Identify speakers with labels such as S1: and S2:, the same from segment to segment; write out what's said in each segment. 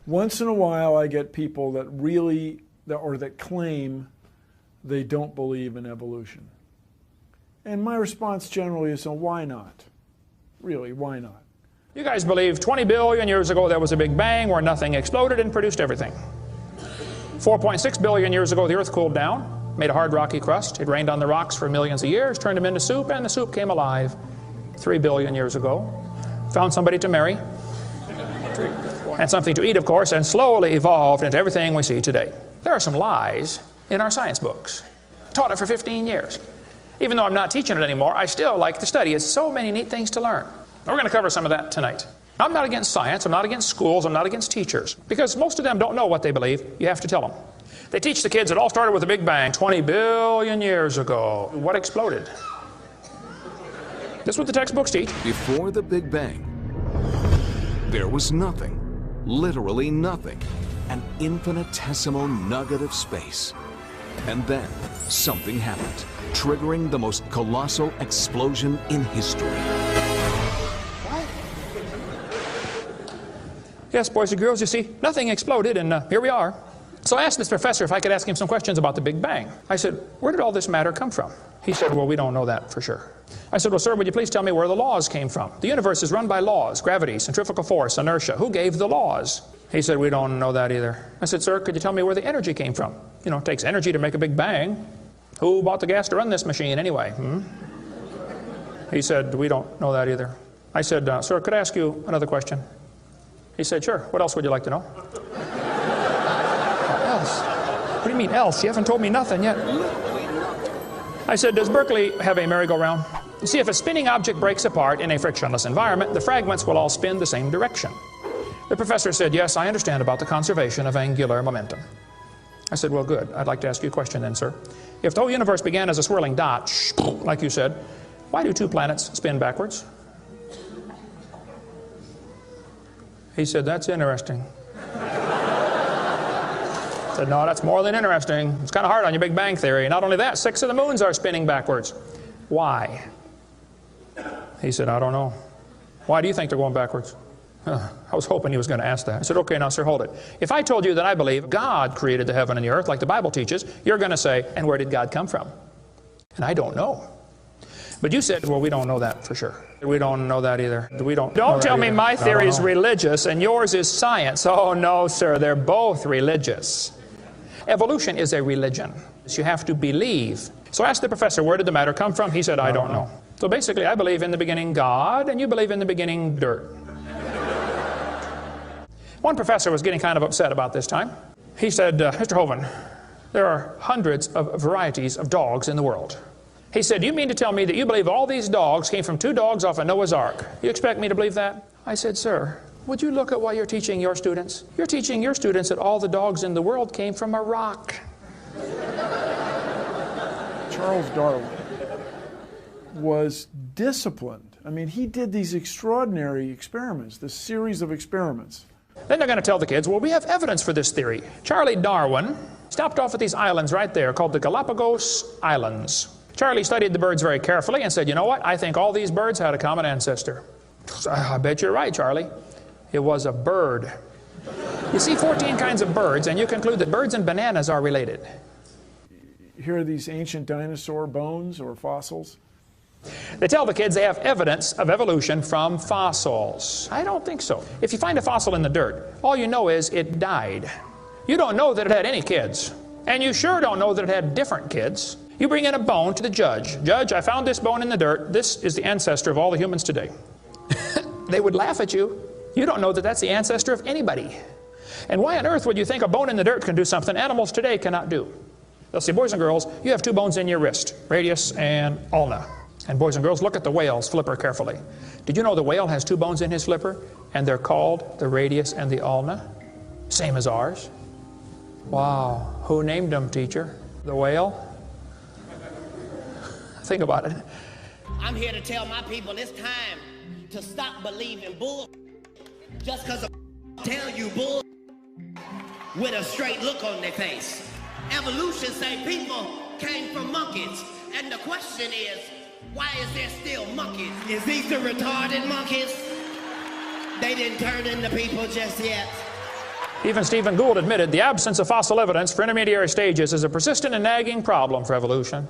S1: Once in a while I get people that really, or that claim they don't believe in evolution. And my response generally is, why not? Really, why not?
S2: You guys believe 20 billion years ago there was a big bang where nothing exploded and produced everything. 4.6 billion years ago the earth cooled down, made a hard rocky crust. It rained on the rocks for millions of years, turned them into soup, and the soup came alive 3 billion years ago. Found somebody to marry, and something to eat, of course, and slowly evolved into everything we see today. There are some lies in our science books. Taught it for 15 years. Even though I'm not teaching it anymore, I still like to study. It's so many neat things to learn. We're going to cover some of that tonight. I'm not against science, I'm not against schools, I'm not against teachers. Because most of them don't know what they believe. You have to tell them. They teach the kids it all started with a big bang 20 billion years ago. What exploded? This is what the textbooks teach.
S3: Before the Big Bang, there was nothing, literally nothing, an infinitesimal nugget of space. And then something happened, triggering the most colossal explosion in history.
S2: Yes, boys and girls, you see, nothing exploded, and here we are. So I asked this professor if I could ask him some questions about the Big Bang. I said, where did all this matter come from? He said, well, we don't know that for sure. I said, well, sir, would you please tell me where the laws came from? The universe is run by laws, gravity, centrifugal force, inertia. Who gave the laws? He said, we don't know that either. I said, sir, could you tell me where the energy came from? You know, it takes energy to make a big bang. Who bought the gas to run this machine anyway? He said, we don't know that either. I said, sir, could I ask you another question? He said, sure. What else would you like to know? Else? What do you mean else? You haven't told me nothing yet. I said, does Berkeley have a merry-go-round? You see, if a spinning object breaks apart in a frictionless environment, the fragments will all spin the same direction. The professor said, yes, I understand about the conservation of angular momentum. I said, well, good. I'd like to ask you a question then, sir. If the whole universe began as a swirling dot, like you said, why do 2 planets spin backwards? He said, that's interesting. I said, no, that's more than interesting. It's kind of hard on your Big Bang Theory. Not only that, 6 of the moons are spinning backwards. Why? He said, I don't know. Why do you think they're going backwards? I was hoping he was going to ask that. I said, okay, now, sir, hold it. If I told you that I believe God created the heaven and the earth, like the Bible teaches, you're going to say, and where did God come from? And I don't know. But you said, well, we don't know that for sure. We don't know that either. Don't tell me my theory is religious and yours is science. Oh, no, sir, they're both religious. Evolution is a religion. You have to believe. So I asked the professor, where did the matter come from? He said, I don't know. So basically, I believe in the beginning God, and you believe in the beginning dirt. One professor was getting kind of upset about this time. He said, Mr. Hovind, there are hundreds of varieties of dogs in the world. He said, do you mean to tell me that you believe all these dogs came from 2 dogs off of Noah's Ark? You expect me to believe that? I said, sir, would you look at what you're teaching your students? You're teaching your students that all the dogs in the world came from a rock.
S1: Charles Darwin was disciplined. I mean, he did these extraordinary experiments, this series of experiments.
S2: Then they're going to tell the kids, well, we have evidence for this theory. Charlie Darwin stopped off at these islands right there called the Galapagos Islands. Charlie studied the birds very carefully and said, you know what? I think all these birds had a common ancestor. I bet you're right, Charlie. It was a bird. You see 14 kinds of birds, and you conclude that birds and bananas are related.
S1: Here are these ancient dinosaur bones or fossils.
S2: They tell the kids they have evidence of evolution from fossils. I don't think so. If you find a fossil in the dirt, all you know is it died. You don't know that it had any kids. And you sure don't know that it had different kids. You bring in a bone to the judge. Judge, I found this bone in the dirt. This is the ancestor of all the humans today. They would laugh at you. You don't know that that's the ancestor of anybody. And why on earth would you think a bone in the dirt can do something animals today cannot do? They'll say, boys and girls, you have 2 bones in your wrist, radius and ulna. And boys and girls, look at the whale's flipper carefully. Did you know the whale has 2 bones in his flipper? And they're called the radius and the ulna? Same as ours. Wow. Who named them, teacher? The whale? Think about it.
S4: I'm here to tell my people it's time to stop believing bull just because of tell you bull with a straight look on their face. Evolution say people came from monkeys. And the question is, why is there still monkeys? Is these the retarded monkeys? They didn't turn into people just yet.
S2: Even Stephen Gould admitted the absence of fossil evidence for intermediary stages is a persistent and nagging problem for evolution.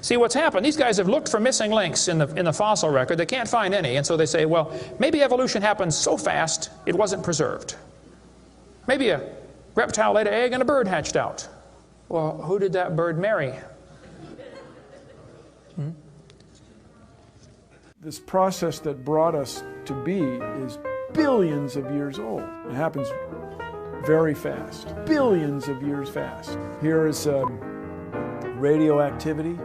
S2: See, what's happened, these guys have looked for missing links in the fossil record. They can't find any, and so they say, well, maybe evolution happened so fast it wasn't preserved. Maybe a reptile laid an egg and a bird hatched out. Well, who did that bird marry?
S1: This process that brought us to be is billions of years old. It happens very fast, billions of years fast. Here is radioactivity.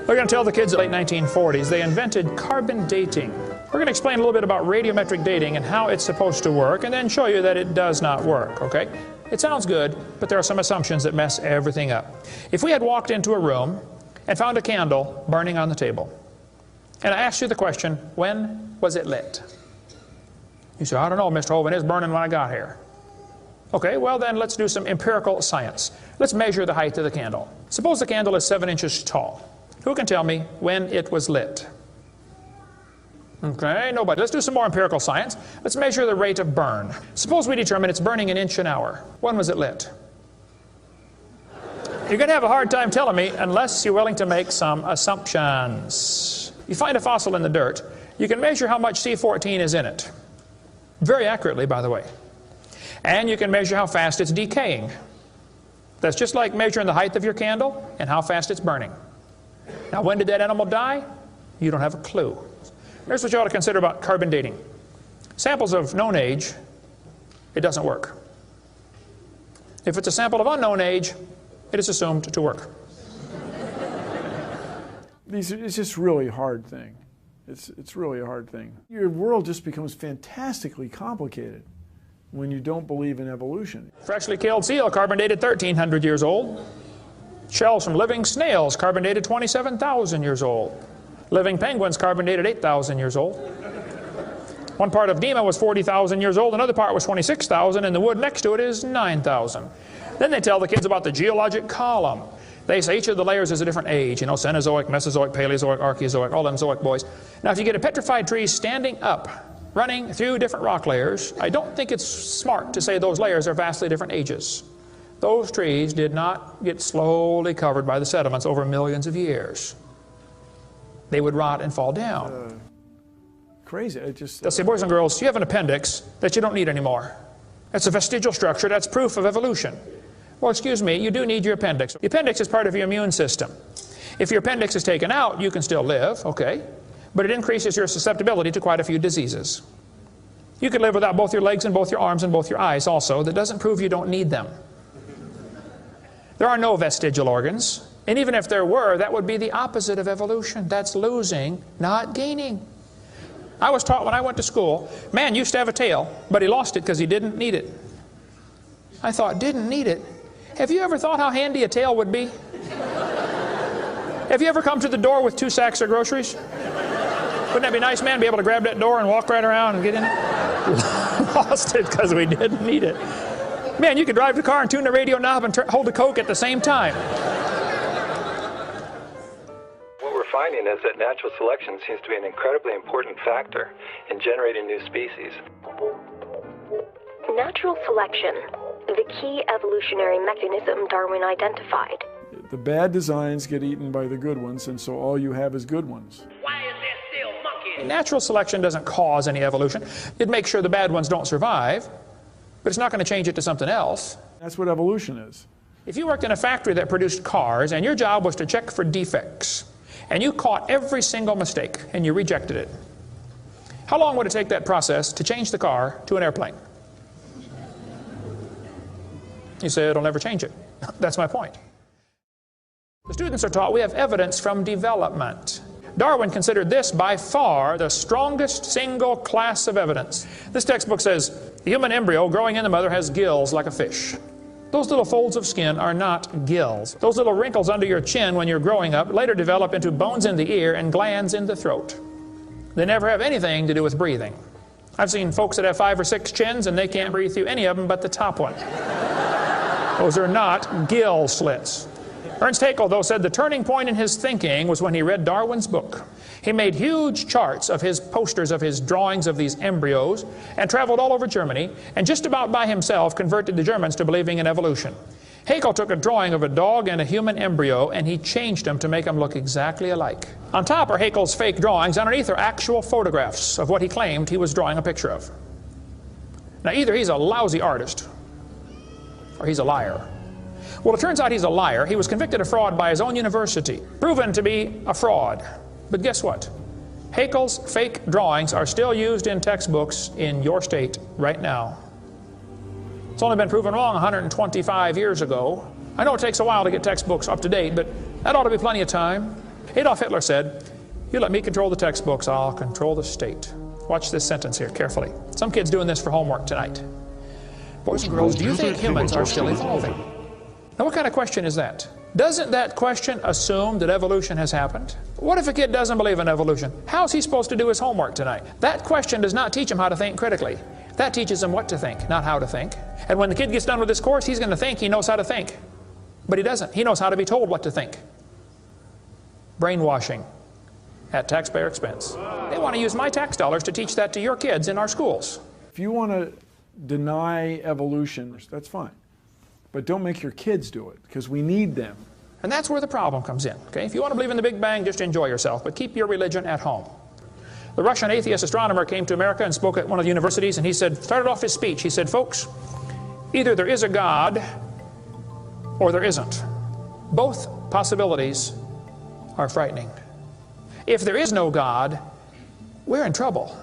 S2: We're going to tell the kids in the late 1940s they invented carbon dating. We're going to explain a little bit about radiometric dating and how it's supposed to work, and then show you that it does not work, okay? It sounds good, but there are some assumptions that mess everything up. If we had walked into a room and found a candle burning on the table, and I asked you the question, when was it lit? You say, I don't know, Mr. Hovind, it's burning when I got here. Okay, well then let's do some empirical science. Let's measure the height of the candle. Suppose the candle is 7 inches tall. Who can tell me when it was lit? Okay, nobody. Let's do some more empirical science. Let's measure the rate of burn. Suppose we determine it's burning an inch an hour. When was it lit? You're going to have a hard time telling me unless you're willing to make some assumptions. You find a fossil in the dirt, you can measure how much C14 is in it. Very accurately, by the way. And you can measure how fast it's decaying. That's just like measuring the height of your candle and how fast it's burning. Now, when did that animal die? You don't have a clue. Here's what you ought to consider about carbon dating. Samples of known age, it doesn't work. If it's a sample of unknown age, it is assumed to work.
S1: It's just really a hard thing. It's really a hard thing. Your world just becomes fantastically complicated when you don't believe in evolution.
S2: Freshly killed seal, carbon dated 1,300 years old. Shells from living snails, carbon dated 27,000 years old. Living penguins, carbon dated 8,000 years old. One part of Dima was 40,000 years old, another part was 26,000, and the wood next to it is 9,000. Then they tell the kids about the geologic column. They say each of the layers is a different age, you know, Cenozoic, Mesozoic, Paleozoic, Archeozoic, all them zoic boys. Now, if you get a petrified tree standing up, running through different rock layers, I don't think it's smart to say those layers are vastly different ages. Those trees did not get slowly covered by the sediments over millions of years. They would rot and fall down.
S1: Crazy. It just.
S2: They'll say, boys and girls, you have an appendix that you don't need anymore. That's a vestigial structure. That's proof of evolution. Well, excuse me, you do need your appendix. The appendix is part of your immune system. If your appendix is taken out, you can still live, okay? But it increases your susceptibility to quite a few diseases. You could live without both your legs and both your arms and both your eyes also. That doesn't prove you don't need them. There are no vestigial organs. And even if there were, that would be the opposite of evolution. That's losing, not gaining. I was taught when I went to school, man used to have a tail, but he lost it because he didn't need it. I thought, didn't need it? Have you ever thought how handy a tail would be? Have you ever come to the door with 2 sacks of groceries? Wouldn't that be nice, man, to be able to grab that door and walk right around and get in it? Lost it because we didn't need it. Man, you could drive the car and tune the radio knob and hold the Coke at the same time.
S5: What we're finding is that natural selection seems to be an incredibly important factor in generating new species.
S6: Natural selection, the key evolutionary mechanism Darwin identified.
S1: The bad designs get eaten by the good ones, and so all you have is good ones.
S4: Why is there still monkeys?
S2: Natural selection doesn't cause any evolution. It makes sure the bad ones don't survive, but it's not going to change it to something else.
S1: That's what evolution is.
S2: If you worked in a factory that produced cars and your job was to check for defects, and you caught every single mistake and you rejected it, how long would it take that process to change the car to an airplane? You say it'll never change it. That's my point. The students are taught we have evidence from development. Darwin considered this by far the strongest single class of evidence. This textbook says the human embryo growing in the mother has gills like a fish. Those little folds of skin are not gills. Those little wrinkles under your chin when you're growing up later develop into bones in the ear and glands in the throat. They never have anything to do with breathing. I've seen folks that have 5 or 6 chins and they can't breathe through any of them but the top one. Those are not gill slits. Ernst Haeckel, though, said the turning point in his thinking was when he read Darwin's book. He made huge charts of his posters of his drawings of these embryos and traveled all over Germany and just about by himself converted the Germans to believing in evolution. Haeckel took a drawing of a dog and a human embryo and he changed them to make them look exactly alike. On top are Haeckel's fake drawings. Underneath are actual photographs of what he claimed he was drawing a picture of. Now either he's a lousy artist or he's a liar. Well, it turns out he's a liar. He was convicted of fraud by his own university, proven to be a fraud. But guess what? Haeckel's fake drawings are still used in textbooks in your state right now. It's only been proven wrong 125 years ago. I know it takes a while to get textbooks up to date, but that ought to be plenty of time. Adolf Hitler said, "You let me control the textbooks, I'll control the state." Watch this sentence here carefully. Some kids doing this for homework tonight. Boys and girls, do you think humans are still evolving? Now what kind of question is that? Doesn't that question assume that evolution has happened? What if a kid doesn't believe in evolution? How's he supposed to do his homework tonight? That question does not teach him how to think critically. That teaches him what to think, not how to think. And when the kid gets done with this course, he's going to think he knows how to think. But he doesn't. He knows how to be told what to think. Brainwashing at taxpayer expense. They want to use my tax dollars to teach that to your kids in our schools.
S1: If you want to deny evolution, that's fine. But don't make your kids do it, because we need them.
S2: And that's where the problem comes in. Okay? If you want to believe in the Big Bang, just enjoy yourself, but keep your religion at home. The Russian atheist astronomer came to America and spoke at one of the universities, and he started off his speech, he said, "Folks, either there is a God or there isn't. Both possibilities are frightening. If there is no God, we're in trouble.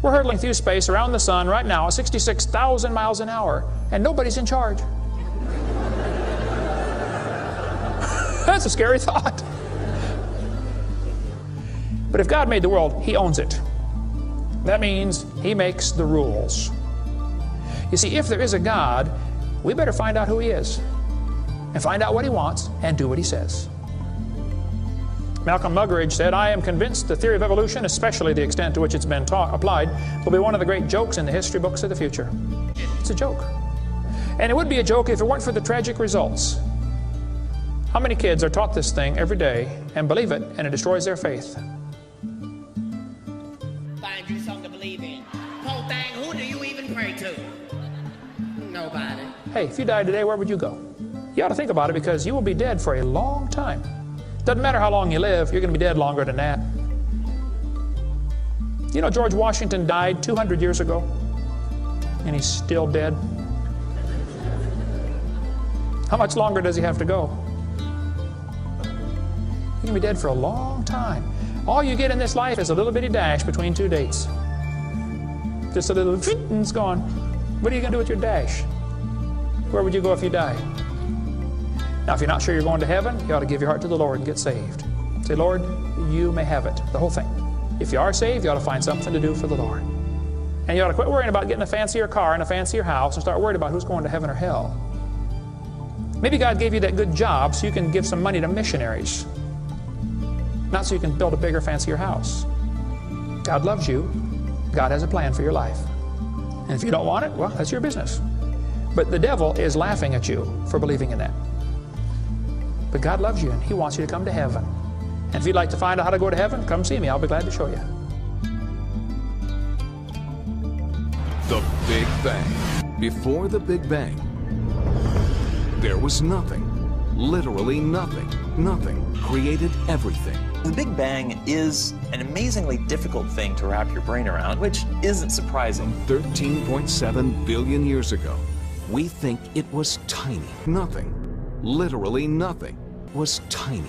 S2: We're hurtling through space around the sun right now at 66,000 miles an hour, and nobody's in charge." That's a scary thought. But if God made the world, He owns it. That means He makes the rules. You see, if there is a God, we better find out who He is, and find out what He wants, and do what He says. Malcolm Muggeridge said, "I am convinced the theory of evolution, especially the extent to which it's been applied, will be one of the great jokes in the history books of the future." It's a joke. And it would be a joke if it weren't for the tragic results. How many kids are taught this thing every day and believe it, and it destroys their faith?
S4: Find you something to believe in. Whole thing, who do you even pray to? Nobody.
S2: Hey, if you died today, where would you go? You ought to think about it, because you will be dead for a long time. Doesn't matter how long you live, you're going to be dead longer than that. You know George Washington died 200 years ago, and he's still dead. How much longer does he have to go? You're going to be dead for a long time. All you get in this life is a little bitty dash between two dates. Just a little, and it's gone. What are you going to do with your dash? Where would you go if you died? Now, if you're not sure you're going to heaven, you ought to give your heart to the Lord and get saved. Say, "Lord, you may have it," the whole thing. If you are saved, you ought to find something to do for the Lord. And you ought to quit worrying about getting a fancier car and a fancier house and start worrying about who's going to heaven or hell. Maybe God gave you that good job so you can give some money to missionaries, not so you can build a bigger, fancier house. God loves you. God has a plan for your life. And if you don't want it, well, that's your business. But the devil is laughing at you for believing in that. But God loves you, and He wants you to come to heaven. And if you'd like to find out how to go to heaven, come see me. I'll be glad to show you.
S3: The Big Bang. Before the Big Bang, there was nothing. Literally nothing. Nothing created everything.
S7: The Big Bang is an amazingly difficult thing to wrap your brain around, which isn't surprising.
S3: 13.7 billion years ago, we think it was tiny. Nothing. Literally nothing was tiny.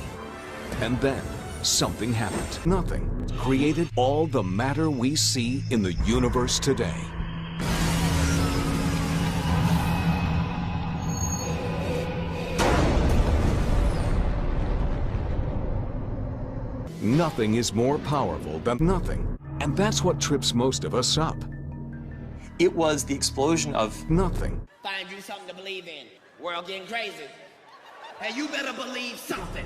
S3: And then something happened. Nothing created all the matter we see in the universe today. Nothing is more powerful than nothing. And that's what trips most of us up.
S7: It was the explosion of
S3: nothing.
S4: Find you something to believe in. World getting crazy. And you better believe something.